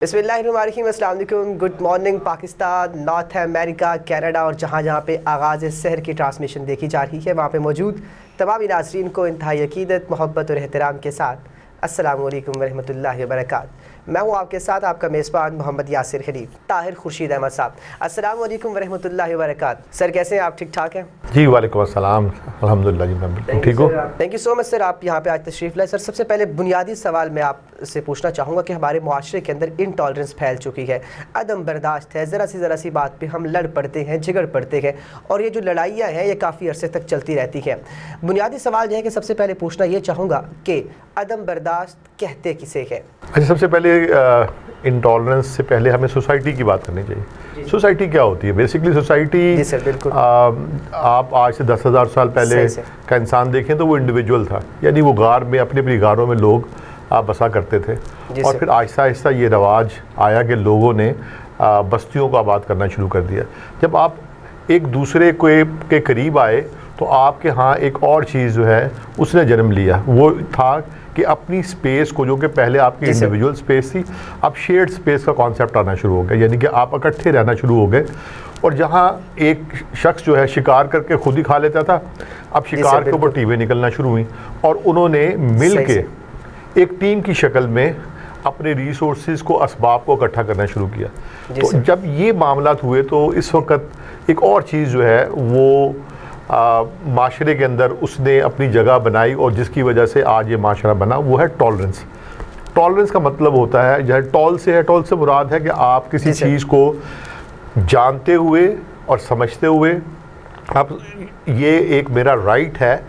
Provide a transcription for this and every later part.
बिस्मिल्लाहिर्रहमानिर्रहीम, अस्सलाम वालेकुम, good morning Pakistan, north America, Canada और जहाँ जहाँ पे आगाज़ शहर की ट्रांसमिशन देखी जा रही है वहाँ पे मौजूद तमाम नाज़रीन को इंतहाई अकीदत, मोहब्बत और एहतराम के साथ अस्सलामु अलैकुम वरहमतुल्लाहि वबरकातुहू। मैं हूँ आपके साथ आपका मेज़बान मोहम्मद यासिर खलीफ। ताहिर खुर्शीद अहमद साहब, अस्सलामु अलैकुम वरहमतुल्लाहि वबरकातुहू। सर कैसे हैं आप? ठीक ठाक हैं जी? वालेकुम अस्सलाम, अल्हम्दुलिल्लाह जी, मैं बिल्कुल ठीक हूँ। Thank you so much sir, आप यहाँ पे आज तशरीफ़ लाए। सर सबसे पहले बुनियादी सवाल मैं आपसे पूछना चाहूँगा कि हमारे मुआशरे के अंदर इनटॉलरेंस फैल चुकी है, अदम बर्दाश्त है, ज़रा सी बात पे हम लड़ पड़ते हैं, झगड़ पड़ते हैं और ये जो लड़ाइयाँ हैं ये काफ़ी अरसे तक चलती रहती हैं। बुनियादी सवाल जो है कि सबसे पहले पूछना ये चाहूँगा कि अदम बर्दाश्त कहते किसे हैं? अच्छा, सबसे पहले इंटॉलरेंस से पहले हमें सोसाइटी की बात करनी चाहिए। सोसाइटी क्या होती है? बेसिकली सोसाइटी, जी सर बिल्कुल। आप आज से 10,000 साल पहले का इंसान देखें तो वो इंडिविजुअल था, यानी वो गार में अपनी अपनी गारों में लोग बसा करते थे। और फिर आहिस्ता आहिस्ता ये रवाज आया कि लोगों ने बस्तियों को आबाद करना शुरू कर दिया। जब आप एक दूसरे के करीब आए तो आपके यहाँ एक और चीज़ जो है उसने जन्म लिया, वो था कि अपनी स्पेस को, जो कि पहले आपकी इंडिविजुअल स्पेस थी, अब शेयर्ड स्पेस का कॉन्सेप्ट आना शुरू हो गया, यानी कि आप इकट्ठे रहना शुरू हो गए। और जहाँ एक शख्स जो है शिकार करके खुद ही खा लेता था, अब शिकार के ऊपर टीमें निकलना शुरू हुई और उन्होंने मिल के एक टीम की शक्ल में अपने रिसोर्सेज को, असबाब को इकट्ठा करना शुरू किया। तो जब ये मामला हुए तो इस वक्त एक और चीज़ जो है वो माशरे के अंदर उसने अपनी जगह बनाई और जिसकी वजह से आज ये माशरा बना, वो है टॉलरेंस। टॉलरेंस का मतलब होता है, जो है टॉल से है, टॉल से मुराद है कि आप किसी चीज़ को जानते हुए और समझते हुए, आप ये एक मेरा राइट है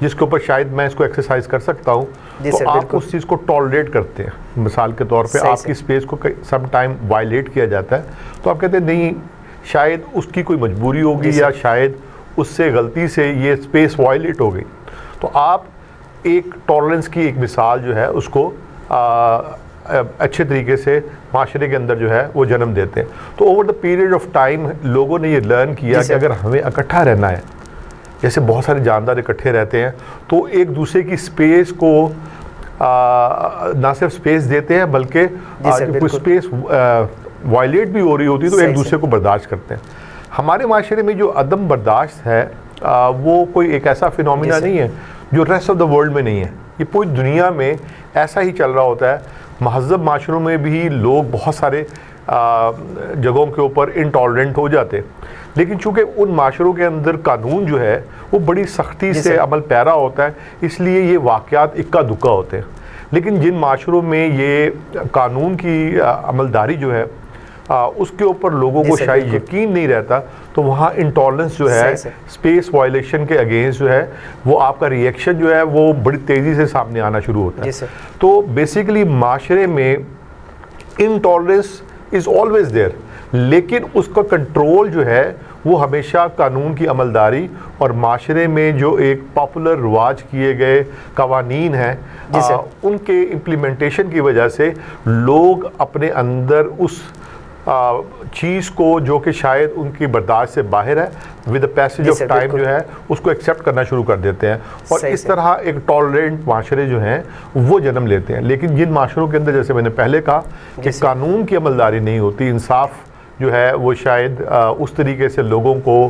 जिसके ऊपर शायद मैं इसको एक्सरसाइज कर सकता हूँ, तो आप उस चीज़ को टॉलरेट करते हैं। मिसाल के तौर पे आपकी स्पेस को सम टाइम वायलेट किया जाता है तो आप कहते हैं नहीं, शायद उसकी कोई मजबूरी होगी या शायद उससे गलती से ये स्पेस वायलेट हो गई। तो आप एक टॉलरेंस की एक मिसाल जो है उसको अच्छे तरीके से माशरे के अंदर जो है वो जन्म देते हैं। तो over the period of time लोगों ने ये लर्न किया कि अगर हमें इकट्ठा रहना है, जैसे बहुत सारे जानदार इकट्ठे रहते हैं तो एक दूसरे की स्पेस को ना सिर्फ स्पेस देते हैं बल्कि कोई स्पेस वायलेट भी हो रही होती है तो एक दूसरे को बर्दाश्त करते हैं। हमारे माशरे में जो अदम बर्दाश्त है वो कोई एक ऐसा फिनोमिना नहीं है जो रेस्ट ऑफ द वर्ल्ड में नहीं है, ये पूरी दुनिया में ऐसा ही चल रहा होता है। महज़ब माशरों में भी लोग बहुत सारे जगहों के ऊपर इंटॉलरेंट हो जाते हैं, लेकिन चूँकि उन माशरों के अंदर कानून जो है वो बड़ी सख्ती से अमल पैरा होता है, इसलिए ये वाक़यात इक्का दुक्का होते हैं। लेकिन जिन माशरों में ये कानून की अमलदारी जो है उसके ऊपर लोगों को शायद यकीन नहीं रहता, तो वहाँ इंटॉलरेंस जो है स्पेस वायलेशन के अगेंस्ट जो है वो आपका रिएक्शन जो है वो बड़ी तेज़ी से सामने आना शुरू होता है। तो बेसिकली माशरे में इंटॉलरेंस इज़ ऑलवेज देयर, लेकिन उसका कंट्रोल जो है वो हमेशा कानून की अमलदारी और माशरे में जो एक पॉपुलर रिवाज किए गए कवानीन हैं उनके इम्प्लीमेंटेशन की वजह से लोग अपने अंदर उस चीज़ को जो कि शायद उनकी बर्दाश्त से बाहर है, with the passage of time जो है उसको एक्सेप्ट करना शुरू कर देते हैं और इस तरह एक टॉलरेंट माशरे जो हैं वो जन्म लेते हैं। लेकिन जिन माशरों के अंदर, जैसे मैंने पहले कहा कि कानून की अमलदारी नहीं होती, इंसाफ जो है वो शायद उस तरीके से लोगों को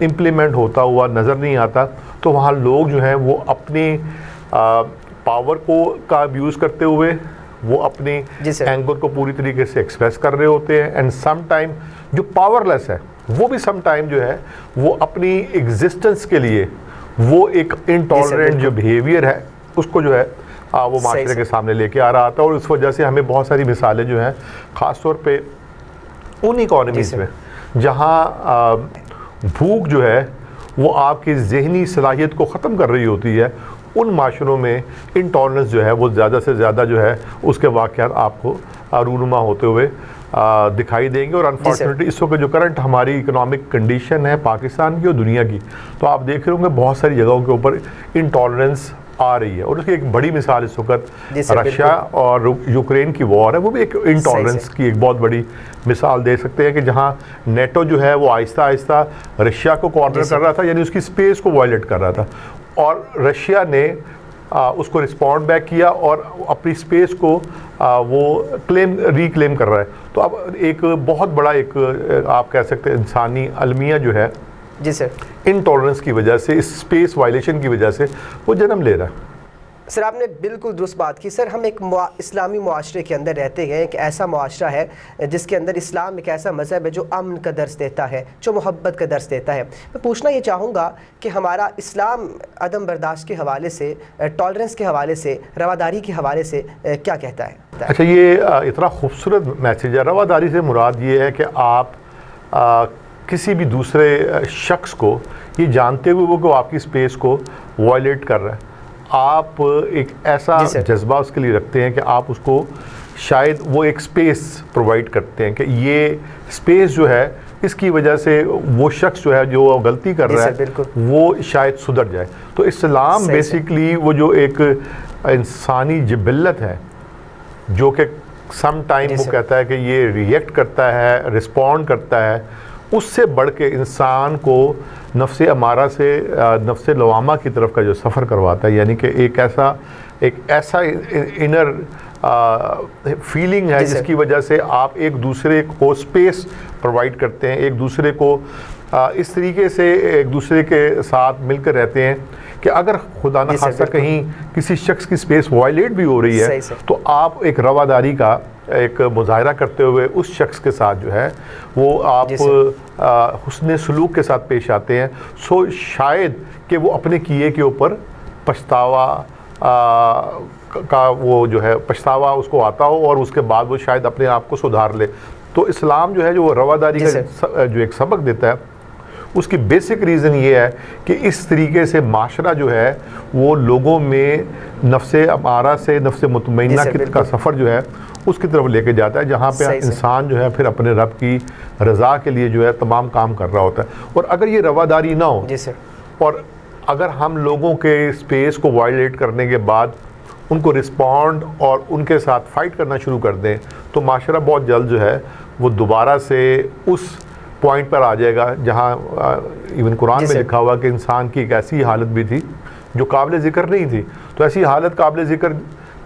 इम्प्लीमेंट होता हुआ नज़र नहीं आता, तो वहाँ लोग जो हैं वो अपनी पावर को का अब्यूज़ करते हुए वो अपनी एंगर को पूरी तरीके से एक्सप्रेस कर रहे होते हैं। एंड सम टाइम जो पावरलेस है वो भी सम टाइम जो है वो अपनी एग्जिस्टेंस के लिए वो एक इनटॉलरेंट जो बिहेवियर है उसको जो है वो माशरे के सामने लेके आ रहा था। और इस वजह से हमें बहुत सारी मिसालें जो हैं ख़ास तौर पे उन इकॉनमीज़ में जहाँ भूख जो है वो आपकी ज़हनी सलाहियत को ख़त्म कर रही होती है, उन माशरों में इंटॉलरेंस जो है वो ज़्यादा से ज़्यादा जो है उसके वाक़यात आपको रूनुमा होते हुए दिखाई देंगे। और अनफॉर्चुनेटली इस वक्त जो करंट हमारी इकोनॉमिक कंडीशन है पाकिस्तान की और दुनिया की, तो आप देख रहे होंगे बहुत सारी जगहों के ऊपर इंटॉलरेंस आ रही है। और उसकी एक बड़ी मिसाल इस वक्त रशिया और यूक्रेन की वॉर है, वो भी एक इंटॉलरेंस की एक बहुत बड़ी मिसाल दे सकते हैं कि जहां नेटो जो है वो आहिस्ता आहिस्ता रशिया को कॉर्नर कर रहा था, यानी उसकी स्पेस को वायलेट कर रहा था। और रशिया ने اس کو رسپونڈ بیک کیا اور اپنی اسپیس کو وہ ریکلیم کر رہا ہے. تو اب ایک بہت بڑا ایک آپ کہہ سکتے ہیں انسانی المیہ جو ہے جی سر انٹالرنس کی وجہ سے، اس اسپیس وائلیشن کی وجہ سے وہ جنم لے رہا ہے. سر آپ نے بالکل درست بات کی. سر ہم ایک اسلامی معاشرے کے اندر رہتے ہیں، ایک ایسا معاشرہ ہے جس کے اندر اسلام ایک ایسا مذہب ہے جو امن کا درس دیتا ہے، جو محبت کا درس دیتا ہے. میں پوچھنا یہ چاہوں گا کہ ہمارا اسلام عدم برداشت کے حوالے سے، ٹالرنس کے حوالے سے، رواداری کے حوالے سے کیا کہتا ہے؟ اچھا، یہ اتنا خوبصورت میسیج ہے. رواداری سے مراد یہ ہے کہ آپ کسی بھی دوسرے شخص کو یہ جانتے ہوئے وہ آپ کی اسپیس کو وائلیٹ کر رہا ہے، آپ ایک ایسا جذبہ اس کے لیے رکھتے ہیں کہ آپ اس کو شاید وہ ایک سپیس پرووائڈ کرتے ہیں کہ یہ سپیس جو ہے اس کی وجہ سے وہ شخص جو ہے جو غلطی کر رہا ہے وہ شاید سدھر جائے. تو اسلام بیسیکلی وہ جو ایک انسانی جبلت ہے جو کہ سم ٹائم وہ کہتا ہے کہ یہ ریئیکٹ کرتا ہے، رسپونڈ کرتا ہے، اس سے بڑھ کے انسان کو نفس امارہ سے نفس لوامہ کی طرف کا جو سفر کرواتا ہے. یعنی کہ ایک ایسا انر فیلنگ ہے جس کی وجہ سے آپ ایک دوسرے کو اسپیس پرووائڈ کرتے ہیں، ایک دوسرے کو اس طریقے سے ایک دوسرے کے ساتھ مل کر رہتے ہیں کہ اگر خدا نہ خواستہ کہیں کسی شخص کی اسپیس وائلیٹ بھی ہو رہی ہے تو آپ ایک رواداری کا ایک مظاہرہ کرتے ہوئے اس شخص کے ساتھ جو ہے وہ آپ حسن سلوک کے ساتھ پیش آتے ہیں. سو شاید کہ وہ اپنے کیے کے اوپر پچھتاوا کا وہ جو ہے پچھتاوا اس کو آتا ہو اور اس کے بعد وہ شاید اپنے آپ کو سدھار لے. تو اسلام جو ہے جو رواداری کا جو ایک سبق دیتا ہے اس کی بیسک ریزن یہ ہے کہ اس طریقے سے معاشرہ جو ہے وہ لوگوں میں نفس امارہ سے نفس مطمئنہ کا سفر جو ہے اس کی طرف لے کے جاتا ہے، جہاں پہ انسان جو ہے پھر اپنے رب کی رضا کے لیے جو ہے تمام کام کر رہا ہوتا ہے. اور اگر یہ رواداری نہ ہو اور اگر ہم لوگوں کے اسپیس کو وائلیٹ کرنے کے بعد ان کو رسپونڈ اور ان کے ساتھ فائٹ کرنا شروع کر دیں تو معاشرہ بہت جلد جو ہے وہ دوبارہ سے اس پوائنٹ پر آ جائے گا جہاں ایون قرآن میں لکھا ہوا کہ انسان کی ایک ایسی حالت بھی تھی جو قابل ذکر نہیں تھی. تو ایسی حالت قابل ذکر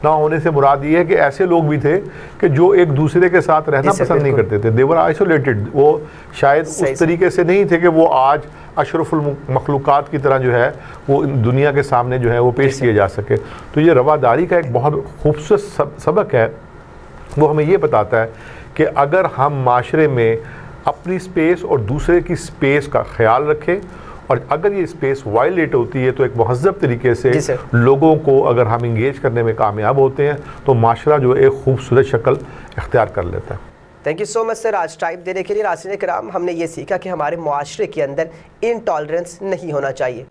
نہ ہونے سے مراد یہ ہے کہ ایسے لوگ بھی تھے کہ جو ایک دوسرے کے ساتھ رہنا پسند نہیں کرتے تھے. they were isolated. وہ شاید اس طریقے سے نہیں تھے کہ وہ آج اشرف المخلوقات کی طرح جو ہے وہ دنیا کے سامنے جو ہے وہ پیش کیے جا سکے. تو یہ رواداری کا ایک بہت خوبصورت سبق ہے. وہ ہمیں یہ بتاتا ہے کہ اگر ہم معاشرے میں اپنی سپیس اور دوسرے کی سپیس کا خیال رکھیں اور اگر یہ سپیس وائلیٹ ہوتی ہے تو ایک مہذب طریقے سے لوگوں کو اگر ہم انگیج کرنے میں کامیاب ہوتے ہیں تو معاشرہ جو ایک خوبصورت شکل اختیار کر لیتا ہے. تھینک یو سو مچ سر آج ٹائپ دینے کے لیے. ناظرین کرام، ہم نے یہ سیکھا کہ ہمارے معاشرے کے اندر انٹالرنس نہیں ہونا چاہیے.